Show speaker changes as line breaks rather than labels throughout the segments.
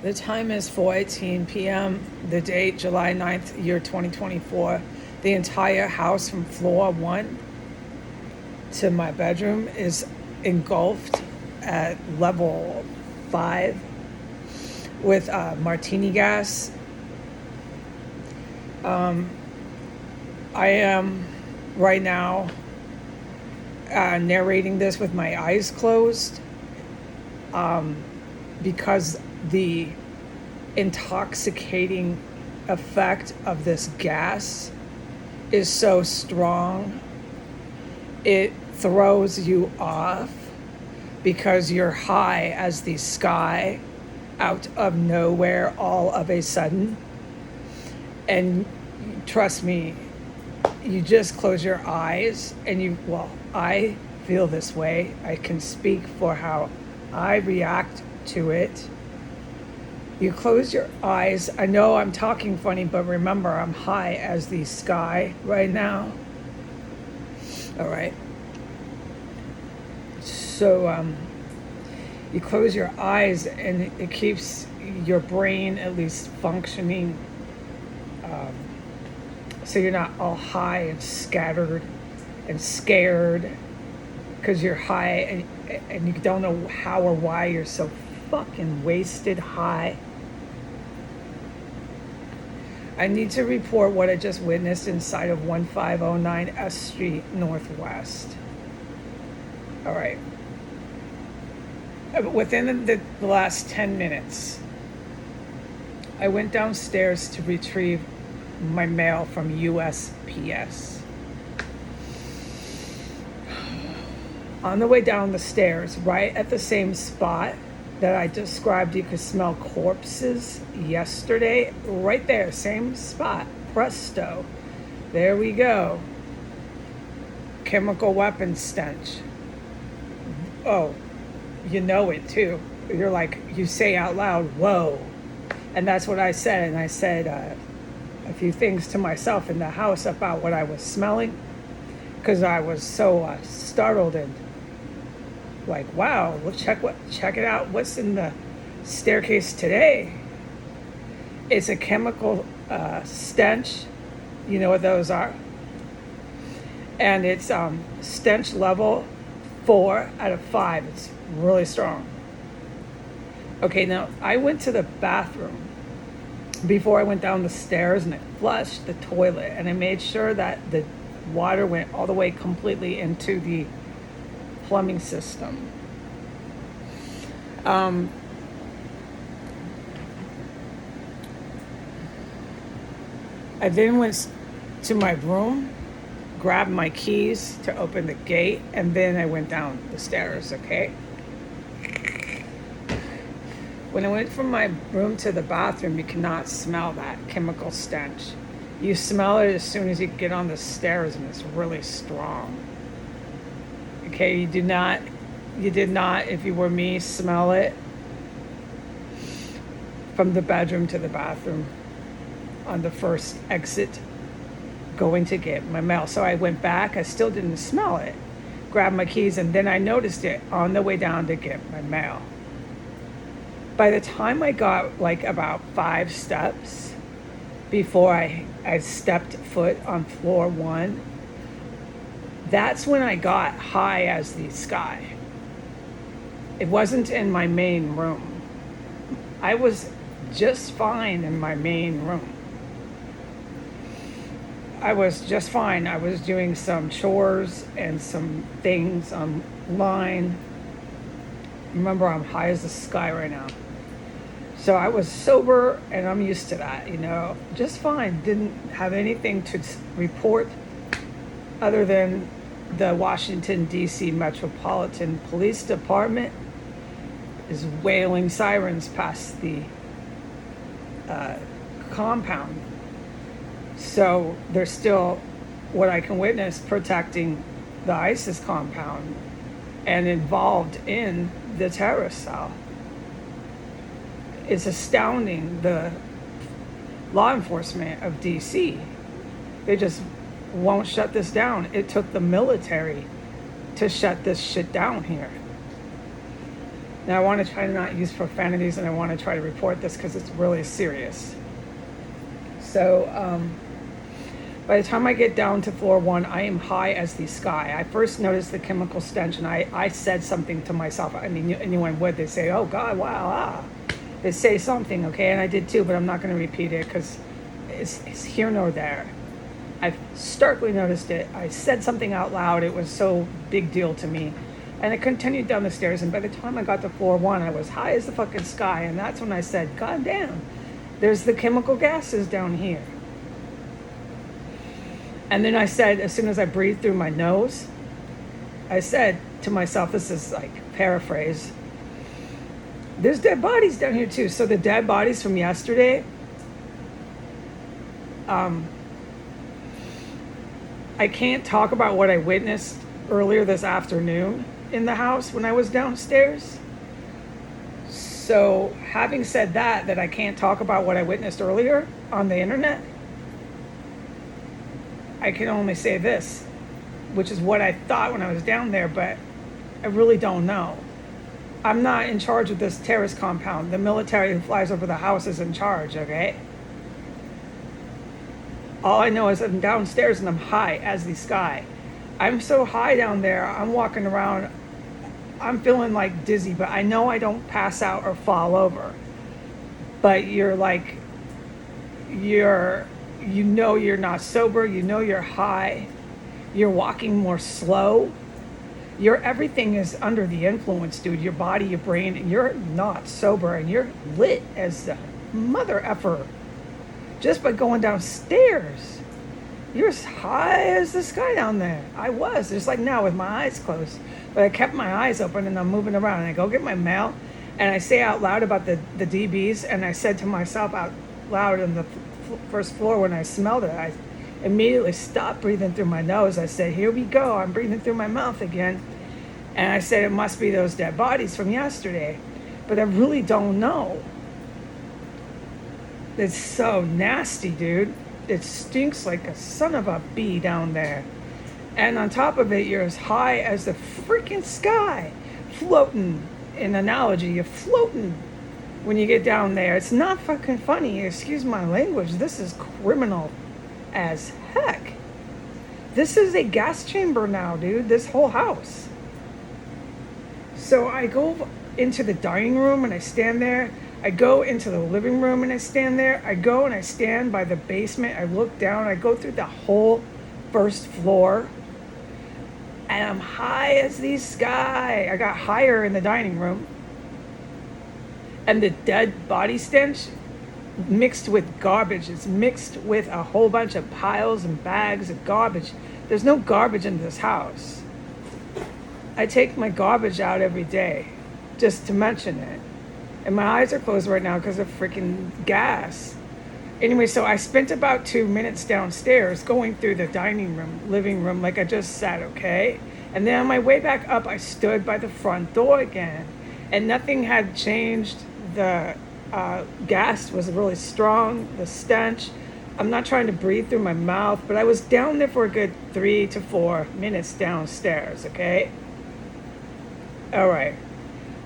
The time is 4:18 p.m. The date, July 9th, year 2024. The entire house from floor 1 to my bedroom is engulfed at level 5 with martini gas. I am right now narrating this with my eyes closed because the intoxicating effect of this gas is so strong. It throws you off because you're high as the sky out of nowhere all of a sudden. And trust me, you just close your eyes and I feel this way. I can speak for how I react to it. You close your eyes. I know I'm talking funny, but remember, I'm high as the sky right now. All right. So you close your eyes and it keeps your brain at least functioning, so you're not all high and scattered and scared because you're high and you don't know how or why you're so fucking wasted high. I need to report what I just witnessed inside of 1509 S Street Northwest. All right. Within the last 10 minutes, I went downstairs to retrieve my mail from USPS. On the way down the stairs, right at the same spot that I described, you could smell corpses yesterday. Right there, same spot. Presto. There we go. Chemical weapon stench. Oh, you know it too. You're like, you say out loud, whoa. And that's what I said. And I said a few things to myself in the house about what I was smelling, because I was so startled and like, wow, well, check it out. What's in the staircase today? It's a chemical stench. You know what those are? And it's stench level 4 out of 5. It's really strong. Okay, now I went to the bathroom before I went down the stairs and I flushed the toilet and I made sure that the water went all the way completely into the plumbing system. I then went to my room, grabbed my keys to open the gate, and then I went down the stairs, okay? When I went from my room to the bathroom, you cannot smell that chemical stench. You smell it as soon as you get on the stairs, and it's really strong. Okay, you did not, if you were me, smell it from the bedroom to the bathroom on the first exit going to get my mail. So I went back, I still didn't smell it, grabbed my keys, and then I noticed it on the way down to get my mail. By the time I got like about 5 steps before I stepped foot on floor 1, that's when I got high as the sky. It wasn't in my main room. I was just fine in my main room. I was just fine. I was doing some chores and some things online. Remember, I'm high as the sky right now. So I was sober and I'm used to that, just fine. Didn't have anything to report other than the Washington, D.C. Metropolitan Police Department is wailing sirens past the compound. So they're still, what I can witness, protecting the ISIS compound and involved in the terrorist cell. It's astounding, the law enforcement of DC. They just won't shut this down. It took the military to shut this shit down here. And I want to try to not use profanities, and I want to try to report this because it's really serious. So by the time I get down to floor 1, I am high as the sky. I first noticed the chemical stench, and I said something to myself. I mean, anyone would. They say, oh, God, wow, ah. They say something, okay? And I did too, but I'm not going to repeat it because it's here nor there. I've starkly noticed it. I said something out loud. It was so big deal to me. And I continued down the stairs, and by the time I got to floor 1, I was high as the fucking sky. And that's when I said, God damn, there's the chemical gases down here. And then I said, as soon as I breathed through my nose, I said to myself, this is like paraphrase, there's dead bodies down here too. So the dead bodies from yesterday, I can't talk about what I witnessed earlier this afternoon in the house when I was downstairs. So having said that I can't talk about what I witnessed earlier on the internet, I can only say this, which is what I thought when I was down there, but I really don't know. I'm not in charge of this terrorist compound. The military who flies over the house is in charge, okay? All I know is I'm downstairs and I'm high as the sky. I'm so high down there, I'm walking around, I'm feeling like dizzy, but I know I don't pass out or fall over. But you're like, you're not sober, you're high, you're walking more slow. Everything is under the influence, dude. Your body, your brain, and you're not sober, and you're lit as the mother effer. Just by going downstairs, you're as high as the sky down there. I was, just like now with my eyes closed. But I kept my eyes open and I'm moving around. And I go get my mail and I say out loud about the DBs. And I said to myself out loud on the first floor when I smelled it, I immediately stopped breathing through my nose. I said, here we go. I'm breathing through my mouth again. And I said, it must be those dead bodies from yesterday. But I really don't know. It's so nasty, dude. It stinks like a son of a bee down there. And on top of it, you're as high as the freaking sky. Floating. An analogy, you're floating when you get down there. It's not fucking funny. Excuse my language. This is criminal as heck. This is a gas chamber now, dude. This whole house. So I go into the dining room and I stand there. I go into the living room and I stand there. I go and I stand by the basement. I look down. I go through the whole first floor. And I'm high as the sky. I got higher in the dining room. And the dead body stench mixed with garbage. It's mixed with a whole bunch of piles and bags of garbage. There's no garbage in this house. I take my garbage out every day, just to mention it. And my eyes are closed right now because of freaking gas. Anyway, so I spent about 2 minutes downstairs going through the dining room, living room, like I just said, okay? And then on my way back up, I stood by the front door again. And nothing had changed. The gas was really strong, the stench. I'm not trying to breathe through my mouth, but I was down there for a good 3 to 4 minutes downstairs, okay? All right.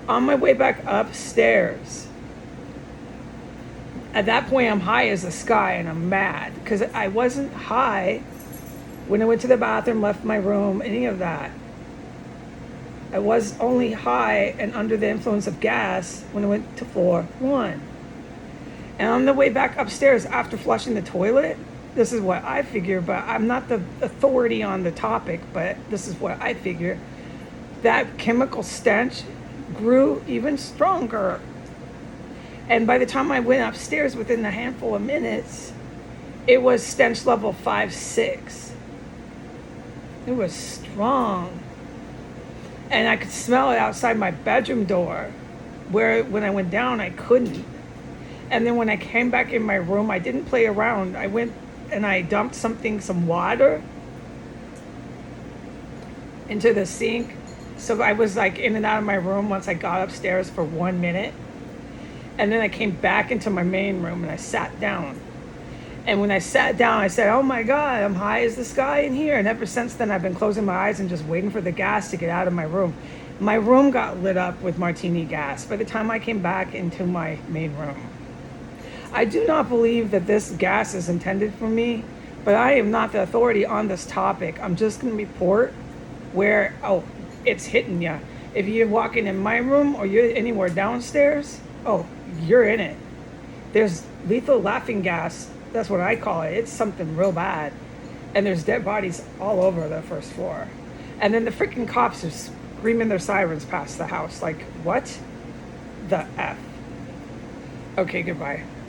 On my way back upstairs, at that point, I'm high as the sky and I'm mad because I wasn't high when I went to the bathroom, left my room, any of that. I was only high and under the influence of gas when I went to floor 1. And on the way back upstairs after flushing the toilet, this is what I figure, but I'm not the authority on the topic, but this is what I figure. That chemical stench grew even stronger. And by the time I went upstairs within a handful of minutes, it was stench level 5, 6. It was strong. And I could smell it outside my bedroom door, where when I went down, I couldn't. And then when I came back in my room, I didn't play around. I went and I dumped some water into the sink. So I was like in and out of my room once I got upstairs for 1 minute. And then I came back into my main room and I sat down. And when I sat down, I said, oh my God, I'm high as the sky in here. And ever since then, I've been closing my eyes and just waiting for the gas to get out of my room. My room got lit up with martini gas by the time I came back into my main room. I do not believe that this gas is intended for me, but I am not the authority on this topic. I'm just going to report where, oh, it's hitting you. If you're walking in my room or you're anywhere downstairs, oh, you're in it. There's lethal laughing gas. That's what I call it. It's something real bad. And there's dead bodies all over the first floor. And then the freaking cops are screaming their sirens past the house. Like, what the F? Okay, goodbye.